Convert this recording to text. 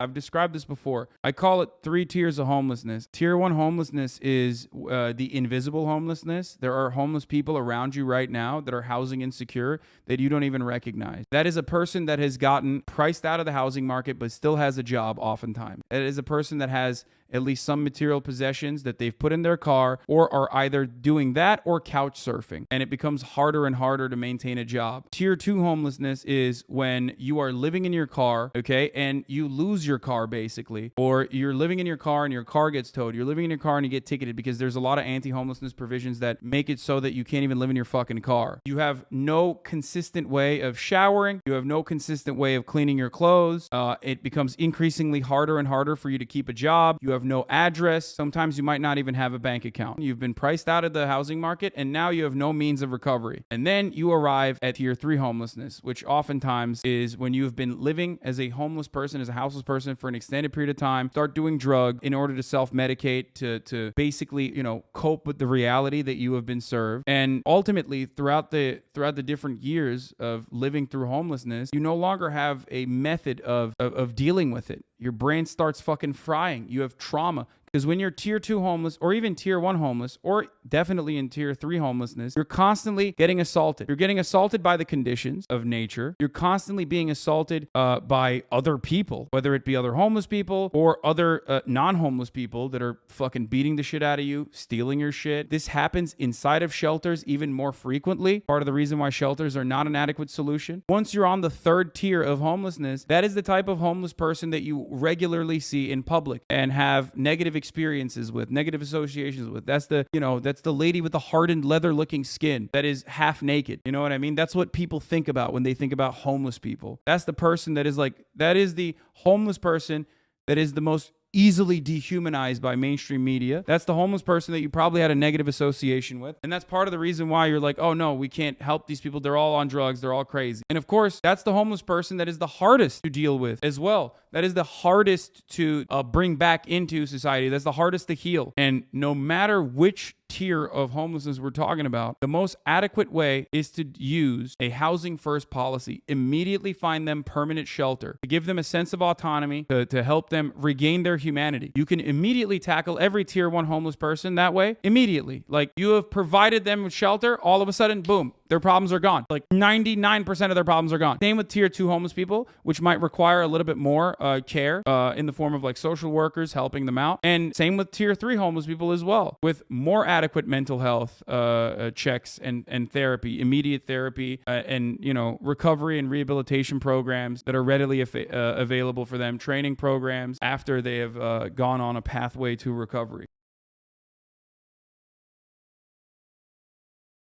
I've described this before. I call it 3 tiers of homelessness. Tier 1 homelessness is the invisible homelessness. There are homeless people around you right now that are housing insecure that you don't even recognize. That is a person that has gotten priced out of the housing market but still has a job oftentimes. It is a person that has at least some material possessions that they've put in their car, or are either doing that or couch surfing. And it becomes harder and harder to maintain a job. Tier 2 homelessness is when you are living in your car, okay, and you lose your car basically, or you're living in your car and your car gets towed. You're living in your car and you get ticketed because there's a lot of anti-homelessness provisions that make it so that you can't even live in your fucking car. You have no consistent way of showering. You have no consistent way of cleaning your clothes. It becomes increasingly harder and harder for you to keep a job. You have no address. Sometimes you might not even have a bank account. You've been priced out of the housing market and now you have no means of recovery. And then you arrive at tier 3 homelessness, which oftentimes is when you've been living as a homeless person, as a houseless person for an extended period of time, start doing drugs in order to self-medicate, to basically, cope with the reality that you have been served. And ultimately, throughout the different years of living through homelessness, you no longer have a method of dealing with it. Your brain starts fucking frying. You have trauma. Because when you're tier 2 homeless, or even tier 1 homeless, or definitely in tier 3 homelessness, you're constantly getting assaulted. You're getting assaulted by the conditions of nature. You're constantly being assaulted by other people, whether it be other homeless people or other non-homeless people that are fucking beating the shit out of you, stealing your shit. This happens inside of shelters even more frequently. Part of the reason why shelters are not an adequate solution. Once you're on the 3rd tier of homelessness, that is the type of homeless person that you regularly see in public and have negative experiences with, negative associations with. That's the lady with the hardened leather looking skin that is half naked. You know what I mean? That's what people think about when they think about homeless people. That's the person that is the homeless person that is the most easily dehumanized by mainstream media. That's the homeless person that you probably had a negative association with. And that's part of the reason why you're like, oh no, we can't help these people. They're all on drugs. They're all crazy. And of course, that's the homeless person that is the hardest to deal with as well. That is the hardest to bring back into society. That's the hardest to heal. And no matter which tier of homelessness we're talking about, the most adequate way is to use a housing first policy. Immediately find them permanent shelter, to give them a sense of autonomy, to help them regain their humanity. You can immediately tackle every tier 1 homeless person that way immediately. Like, you have provided them with shelter, all of a sudden, boom, their problems are gone. Like 99% of their problems are gone. Same with tier 2 homeless people, which might require a little bit more care in the form of like social workers helping them out. And same with tier 3 homeless people as well, with more adequate mental health checks and therapy, immediate therapy, and recovery and rehabilitation programs that are readily available for them, training programs after they have gone on a pathway to recovery.